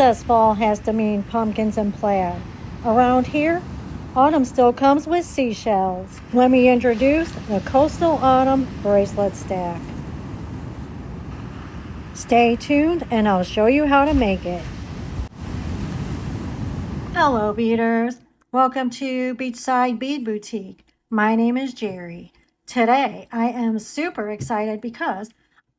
says fall has to mean pumpkins and plaid? Around here, autumn still comes with seashells. Let me introduce the Coastal Autumn Bracelet Stack. Stay tuned and I'll show you how to make it. Hello beaders, welcome to Beachside Bead Boutique. My name is Jerry. Today I am super excited because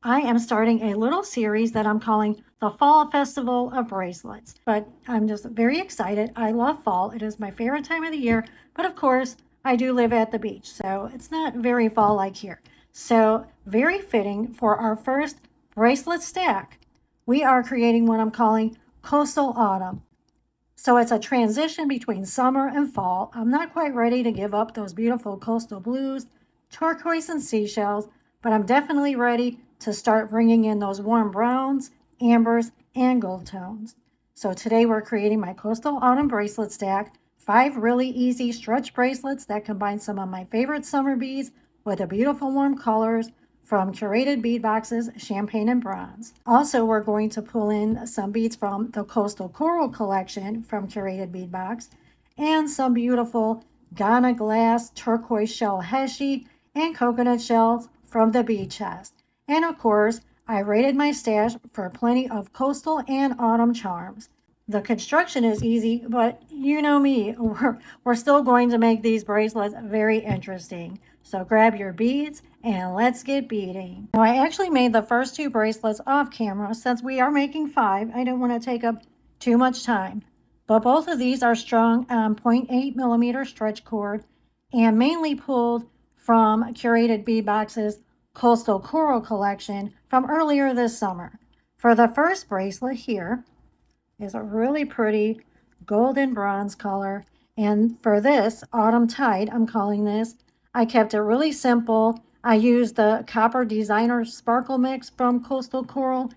I am starting a little series that I'm calling the Fall Festival of Bracelets. But I'm just very excited. I love fall. It is my favorite time of the year. But of course, I do live at the beach, so it's not very fall-like here. So very fitting for our first bracelet stack. We are creating what I'm calling Coastal Autumn. So it's a transition between summer and fall. I'm not quite ready to give up those beautiful coastal blues, turquoise, and seashells, but I'm definitely ready to start bringing in those warm browns, ambers, and gold tones. So today we're creating my Coastal Autumn Bracelet Stack, 5 really easy stretch bracelets that combine some of my favorite summer beads with the beautiful warm colors from Curated bead boxes, champagne and bronze. Also, we're going to pull in some beads from the Coastal Coral collection from Curated bead box and some beautiful Ghana glass, turquoise shell Heishi, and coconut shells from the Bead Chest. And of course, I raided my stash for plenty of coastal and autumn charms. The construction is easy, but you know me, we're still going to make these bracelets very interesting. So grab your beads and let's get beading. Now I actually made the first 2 bracelets off camera since we are making 5. I don't want to take up too much time. But both of these are strung on 0.8 millimeter stretch cord and mainly pulled from Curated bead boxes Coastal Coral collection from earlier this summer. For the first bracelet here is a really pretty golden bronze color. And for this Autumn Tide, I'm calling this, I kept it really simple. I used the Copper Designer Sparkle Mix from Coastal Coral.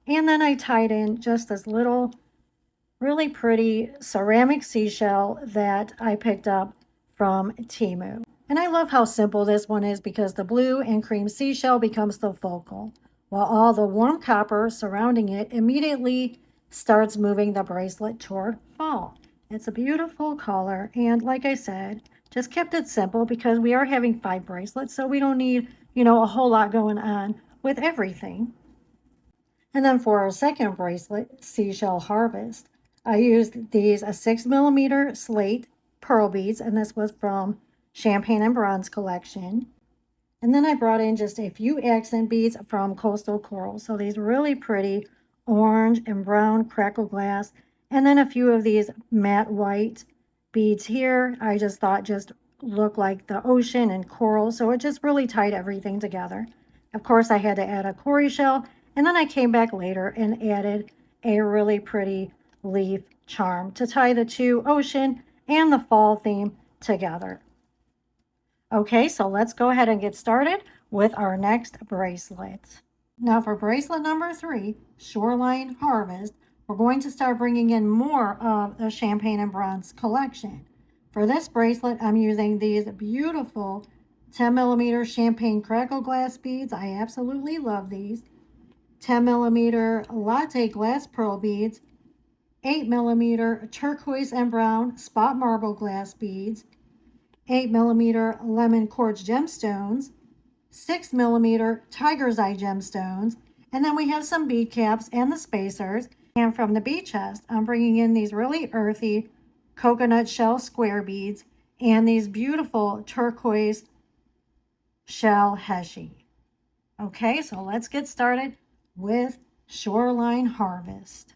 And then I tied in just this little really pretty ceramic seashell that I picked up from Temu. And I love how simple this one is because the blue and cream seashell becomes the focal, while all the warm copper surrounding it immediately starts moving the bracelet toward fall. It's a beautiful color, and like I said, just kept it simple because we are having 5 bracelets, so we don't need, a whole lot going on with everything. And then for our second bracelet, Seashell Harvest, I used these 6 millimeter slate pearl beads, and this was from Champagne and Bronze collection. And then I brought in just a few accent beads from Coastal Coral. So these really pretty orange and brown crackle glass, and then a few of these matte white beads here. I just thought just looked like the ocean and coral, so it just really tied everything together. Of course, I had to add a Cory shell, and then I came back later and added a really pretty leaf charm to tie the 2 ocean and the fall theme together. Okay, so let's go ahead and get started with our next bracelet. Now for bracelet number 3, Shoreline Harvest, we're going to start bringing in more of the Champagne and Bronze collection. For this bracelet, I'm using these beautiful 10 millimeter champagne crackle glass beads. I absolutely love these. 10 millimeter latte glass pearl beads, 8 millimeter turquoise and brown spot marble glass beads, 8 millimeter lemon quartz gemstones, 6 millimeter tiger's eye gemstones, and then we have some bead caps and the spacers. And from the Bead Chest, I'm bringing in these really earthy coconut shell square beads and these beautiful turquoise shell Heishi. Okay, so let's get started with Shoreline Harvest.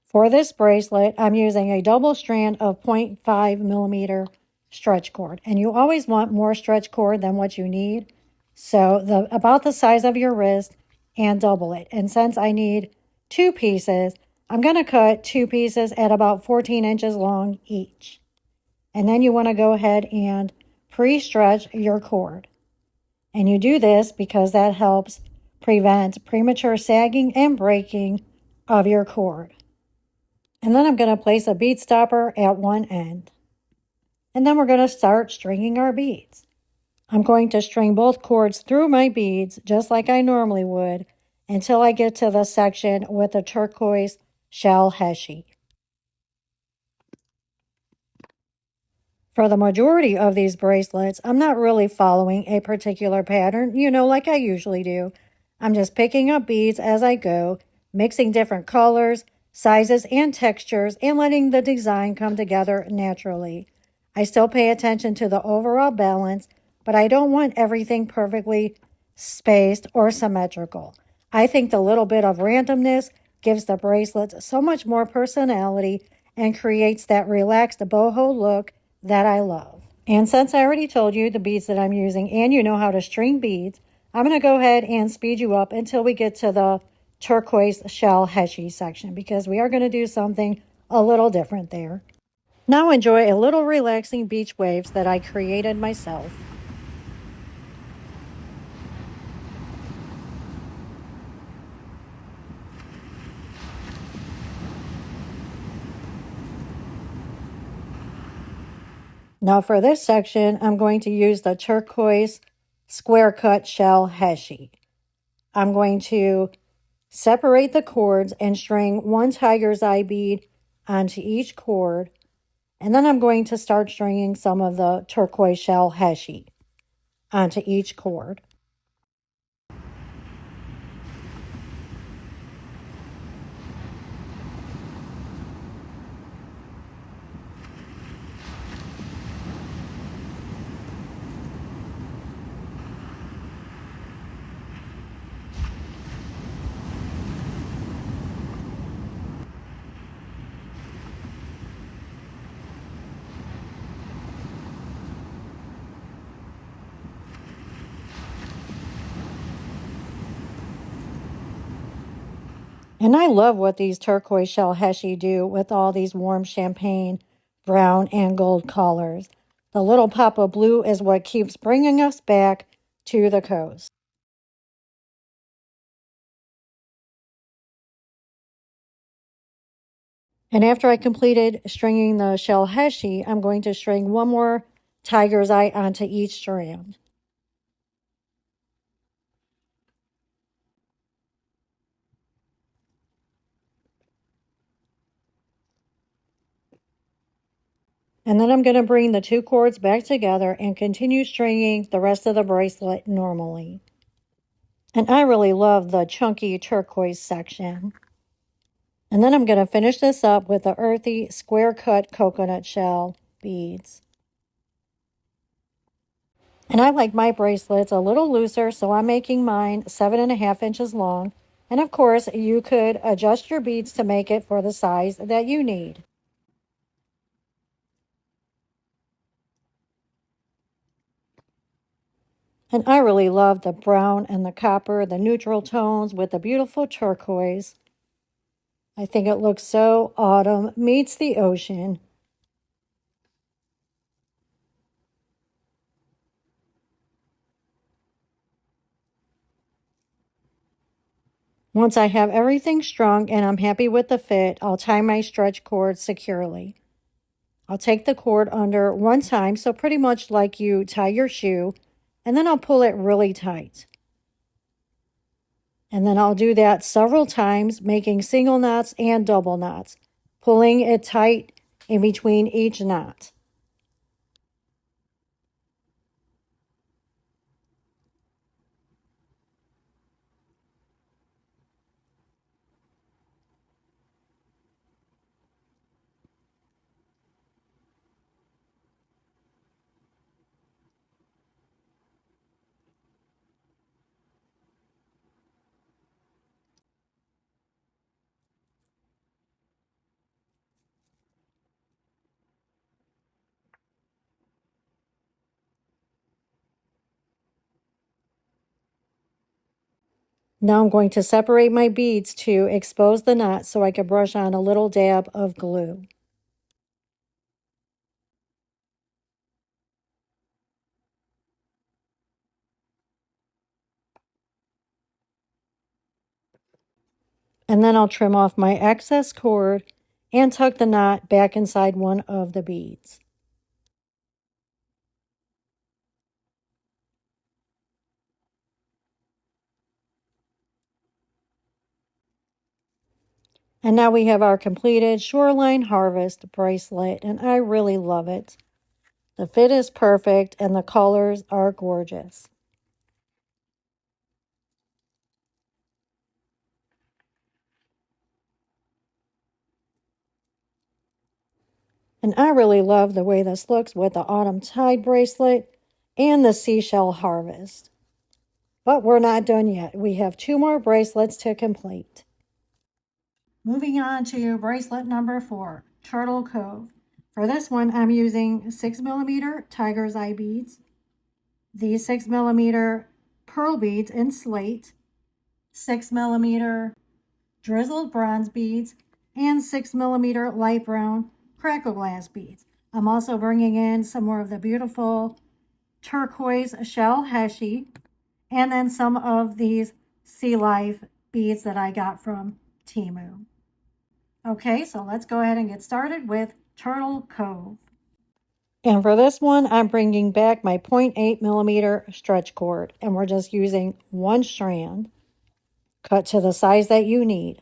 For this bracelet, I'm using a double strand of 0.5 millimeter stretch cord, and you always want more stretch cord than what you need. So about the size of your wrist and double it. And since I need 2 pieces, I'm going to cut 2 pieces at about 14 inches long each. And then you want to go ahead and pre-stretch your cord. And you do this because that helps prevent premature sagging and breaking of your cord. And then I'm going to place a bead stopper at one end. And then we're going to start stringing our beads. I'm going to string both cords through my beads just like I normally would until I get to the section with the turquoise shell Heishi. For the majority of these bracelets, I'm not really following a particular pattern, like I usually do. I'm just picking up beads as I go, mixing different colors, sizes, and textures, and letting the design come together naturally. I still pay attention to the overall balance, but I don't want everything perfectly spaced or symmetrical. I think the little bit of randomness gives the bracelets so much more personality and creates that relaxed boho look that I love. And since I already told you the beads that I'm using and you know how to string beads, I'm going to go ahead and speed you up until we get to the turquoise shell Heishi section because we are going to do something a little different there. Now enjoy a little relaxing beach waves that I created myself. Now for this section, I'm going to use the turquoise square cut shell Heishi. I'm going to separate the cords and string one tiger's eye bead onto each cord. And then I'm going to start stringing some of the turquoise shell Heishi onto each cord. And I love what these turquoise shell Heishi do with all these warm champagne, brown, and gold colors. The little pop of blue is what keeps bringing us back to the coast. And after I completed stringing the shell Heishi, I'm going to string one more tiger's eye onto each strand. And then I'm going to bring the two cords back together and continue stringing the rest of the bracelet normally. And I really love the chunky turquoise section. And then I'm going to finish this up with the earthy square cut coconut shell beads. And I like my bracelets a little looser, so I'm making mine 7.5 inches long. And of course, you could adjust your beads to make it for the size that you need. And I really love the brown and the copper, the neutral tones with the beautiful turquoise. I think it looks so autumn meets the ocean. Once I have everything strung and I'm happy with the fit, I'll tie my stretch cord securely. I'll take the cord under one time, so pretty much like you tie your shoe, and then I'll pull it really tight. And then I'll do that several times, making single knots and double knots, pulling it tight in between each knot. Now I'm going to separate my beads to expose the knot so I can brush on a little dab of glue. And then I'll trim off my excess cord and tuck the knot back inside one of the beads. And now we have our completed Shoreline Harvest bracelet, and I really love it. The fit is perfect and the colors are gorgeous. And I really love the way this looks with the Autumn Tide bracelet and the Seashell Harvest. But we're not done yet. We have 2 more bracelets to complete. Moving on to bracelet number 4, Turtle Cove. For this one, I'm using 6mm tiger's eye beads, the 6mm pearl beads in slate, 6mm drizzled bronze beads, and 6mm light brown crackle glass beads. I'm also bringing in some more of the beautiful turquoise shell Heishi, and then some of these sea life beads that I got from Temu. Okay, so let's go ahead and get started with Turtle Cove. And for this one, I'm bringing back my 0.8mm stretch cord, and we're just using 1 strand. Cut to the size that you need.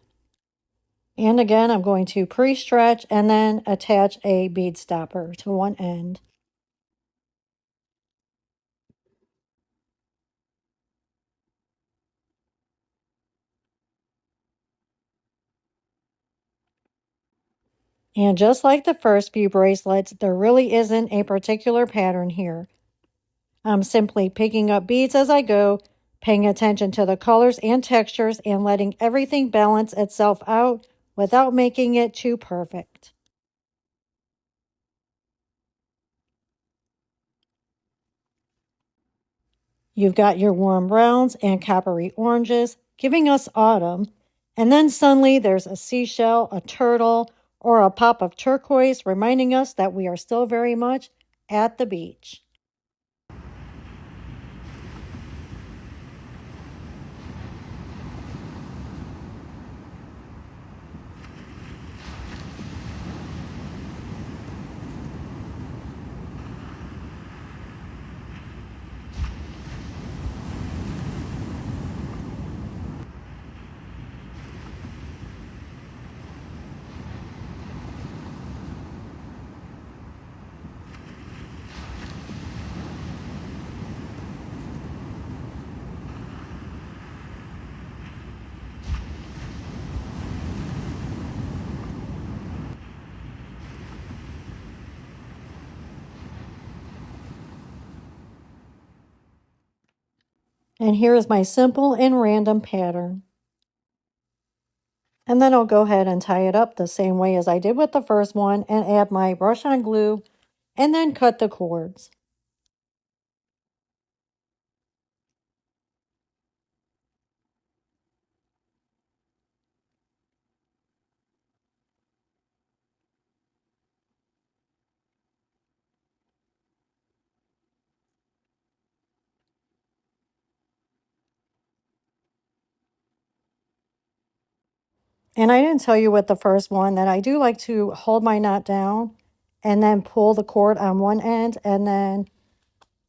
And again, I'm going to pre-stretch and then attach a bead stopper to one end. And just like the first few bracelets, there really isn't a particular pattern here. I'm simply picking up beads as I go, paying attention to the colors and textures, and letting everything balance itself out without making it too perfect. You've got your warm browns and coppery oranges, giving us autumn. And then suddenly there's a seashell, a turtle, or a pop of turquoise, reminding us that we are still very much at the beach. And here is my simple and random pattern. And then I'll go ahead and tie it up the same way as I did with the first one and add my brush on glue and then cut the cords. And I didn't tell you with the first one that I do like to hold my knot down and then pull the cord on one end and then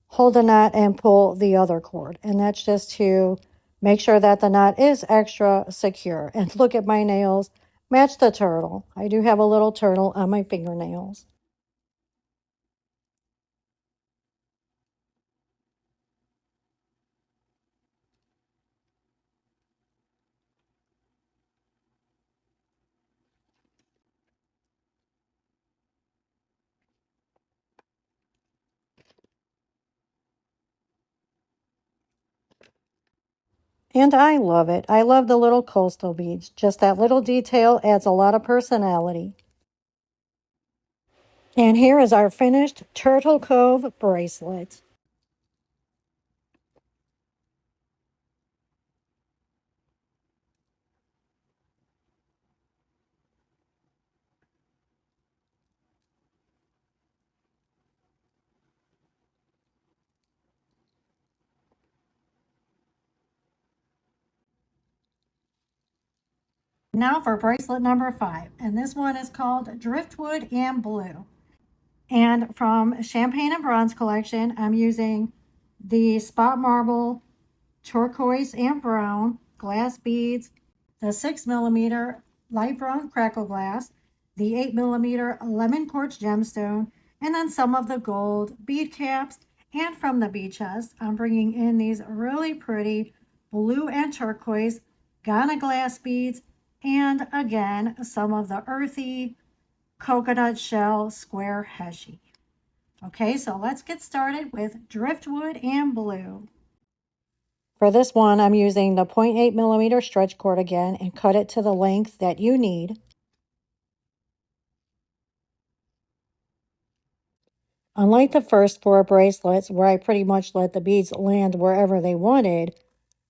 hold the knot and pull the other cord. And that's just to make sure that the knot is extra secure. And look at my nails, match the turtle. I do have a little turtle on my fingernails. And I love it. I love the little coastal beads. Just that little detail adds a lot of personality. And here is our finished Turtle Cove bracelet. Now for bracelet number 5, and this one is called Driftwood and Blue. And from Champagne and Bronze collection, I'm using the Spot Marble Turquoise and Brown glass beads, the 6mm light brown crackle glass, the 8mm lemon quartz gemstone, and then some of the gold bead caps. And from the Bead Chest, I'm bringing in these really pretty blue and turquoise Ghana glass beads, and again, some of the earthy coconut shell square Heishi. Okay, so let's get started with driftwood and blue. For this one, I'm using the 0.8mm stretch cord again and cut it to the length that you need. Unlike the first four bracelets, where I pretty much let the beads land wherever they wanted,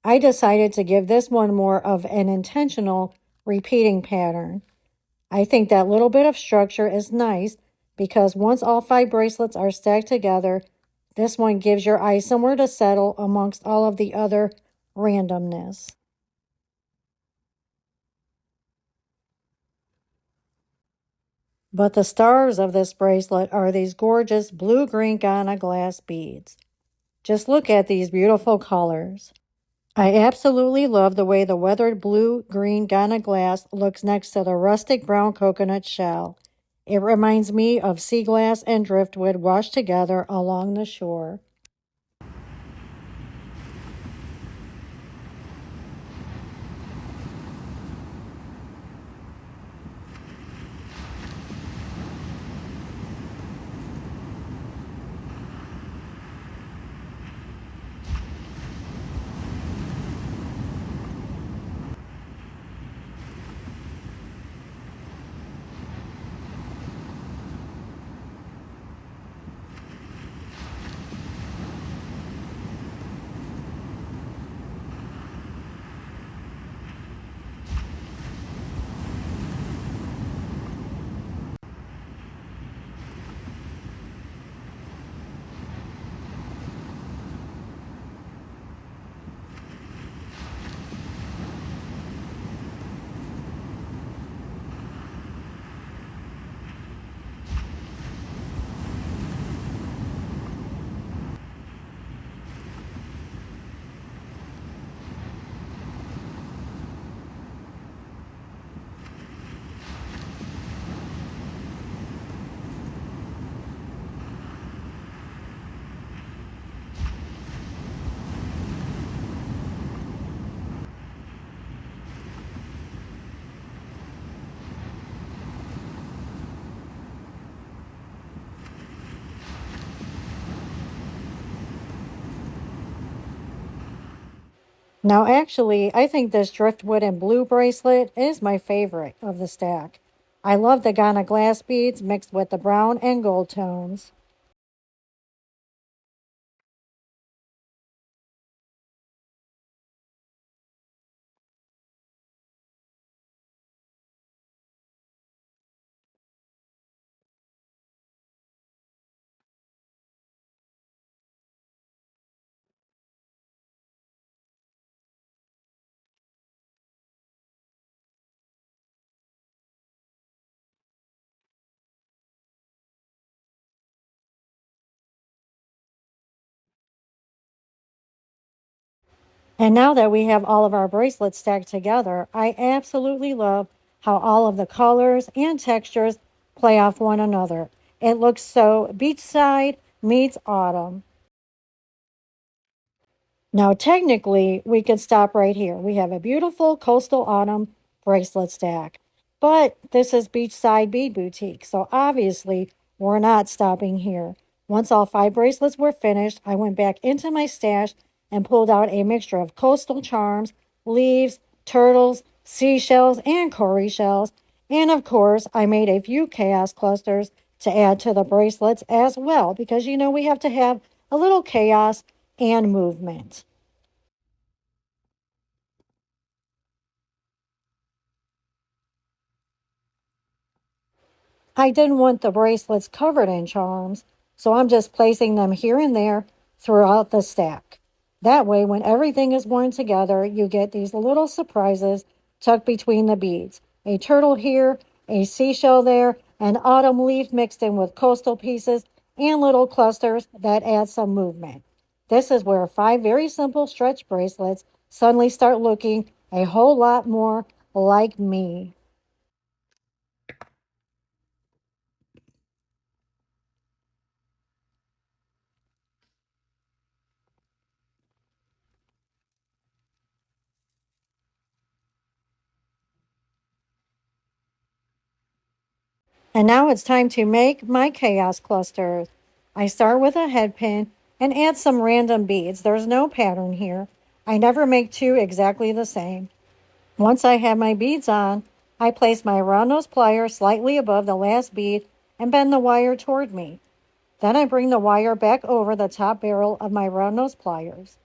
I decided to give this one more of an intentional repeating pattern. I think that little bit of structure is nice because once all 5 bracelets are stacked together, this one gives your eye somewhere to settle amongst all of the other randomness. But the stars of this bracelet are these gorgeous blue-green Ghana glass beads. Just look at these beautiful colors. I absolutely love the way the weathered blue-green Ghana glass looks next to the rustic brown coconut shell. It reminds me of sea glass and driftwood washed together along the shore. Now, actually, I think this driftwood and blue bracelet is my favorite of the stack. I love the Ghana glass beads mixed with the brown and gold tones. And now that we have all of our bracelets stacked together, I absolutely love how all of the colors and textures play off one another. It looks so beachside meets autumn. Now, technically, we could stop right here. We have a beautiful Coastal Autumn bracelet stack. But this is Beachside Bead Boutique, so obviously we're not stopping here. Once all 5 bracelets were finished, I went back into my stash and pulled out a mixture of coastal charms, leaves, turtles, seashells, and cowrie shells. And of course, I made a few chaos clusters to add to the bracelets as well, because you know we have to have a little chaos and movement. I didn't want the bracelets covered in charms, so I'm just placing them here and there throughout the stack. That way, when everything is worn together, you get these little surprises tucked between the beads. A turtle here, a seashell there, an autumn leaf mixed in with coastal pieces, and little clusters that add some movement. This is where 5 very simple stretch bracelets suddenly start looking a whole lot more like me. And now it's time to make my chaos clusters. I start with a head pin and add some random beads. There's no pattern here. I never make two exactly the same. Once I have my beads on, I place my round nose plier slightly above the last bead and bend the wire toward me. Then I bring the wire back over the top barrel of my round nose pliers.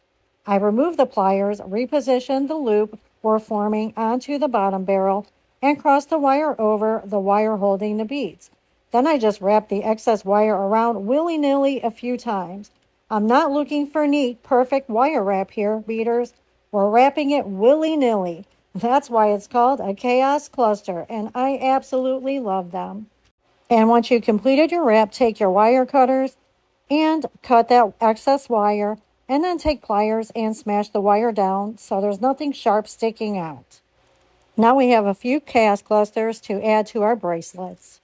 I remove the pliers, reposition the loop we're forming onto the bottom barrel, and cross the wire over the wire holding the beads. Then I just wrap the excess wire around willy-nilly a few times. I'm not looking for neat, perfect wire wrap here, beaders. We're wrapping it willy-nilly. That's why it's called a chaos cluster, and I absolutely love them. And once you've completed your wrap, take your wire cutters and cut that excess wire, and then take pliers and smash the wire down so there's nothing sharp sticking out. Now we have a few chaos clusters to add to our bracelets.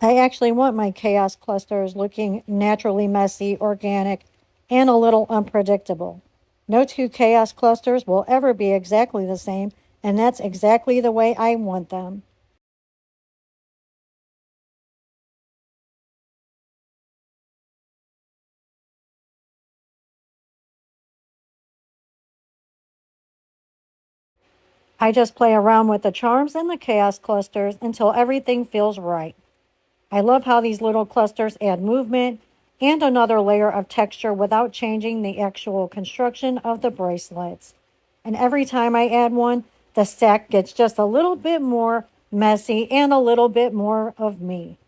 I actually want my chaos clusters looking naturally messy, organic, and a little unpredictable. No two chaos clusters will ever be exactly the same, and that's exactly the way I want them. I just play around with the charms and the chaos clusters until everything feels right. I love how these little clusters add movement and another layer of texture without changing the actual construction of the bracelets. And every time I add one, the stack gets just a little bit more messy and a little bit more of me.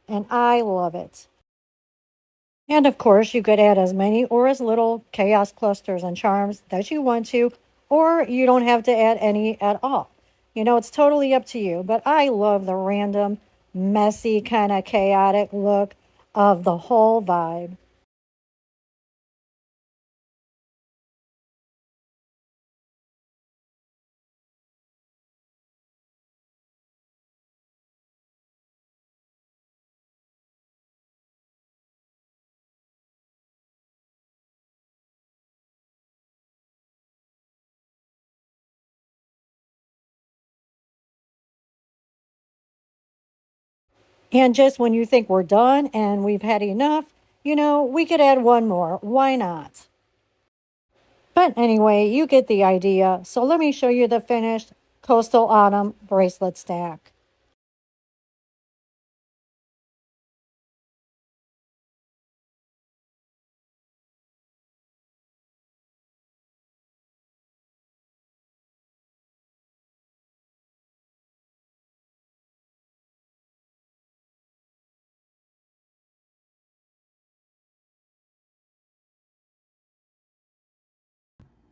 And I love it. And of course, you could add as many or as little chaos clusters and charms that you want to, or you don't have to add any at all. It's totally up to you, but I love the random, messy, kind of chaotic look of the whole vibe. And just when you think we're done and we've had enough, we could add one more. Why not? But anyway, you get the idea. So let me show you the finished Coastal Autumn Bracelet Stack.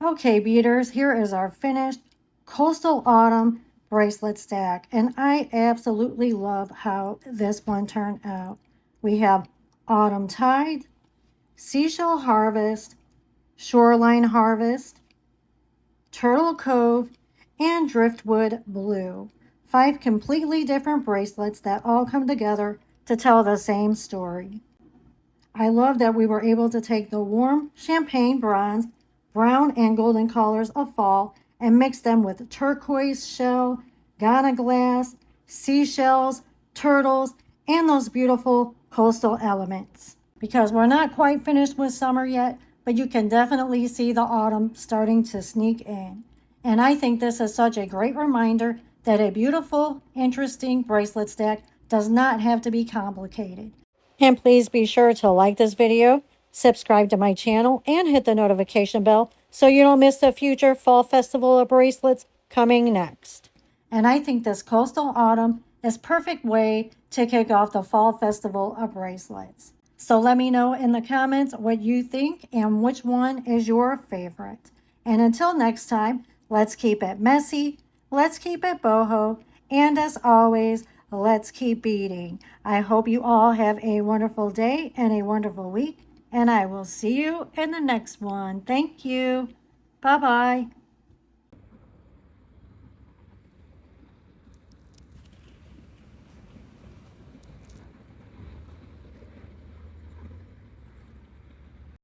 Okay, beaders, here is our finished Coastal Autumn Bracelet Stack. And I absolutely love how this one turned out. We have Autumn Tide, Seashell Harvest, Shoreline Harvest, Turtle Cove, and Driftwood Blue. 5 completely different bracelets that all come together to tell the same story. I love that we were able to take the warm champagne bronze, brown, and golden colors of fall and mix them with turquoise shell, Ghana glass, seashells, turtles, and those beautiful coastal elements. Because we're not quite finished with summer yet, but you can definitely see the autumn starting to sneak in. And I think this is such a great reminder that a beautiful, interesting bracelet stack does not have to be complicated. And please be sure to like this video, subscribe to my channel, and hit the notification bell so you don't miss the future Fall Festival of Bracelets coming next. And I think this Coastal Autumn is perfect way to kick off the Fall Festival of Bracelets. So let me know in the comments what you think and which one is your favorite. And until next time, let's keep it messy, let's keep it boho, and as always, let's keep beading. I hope you all have a wonderful day and a wonderful week, and I will see you in the next one. Thank you. Bye-bye.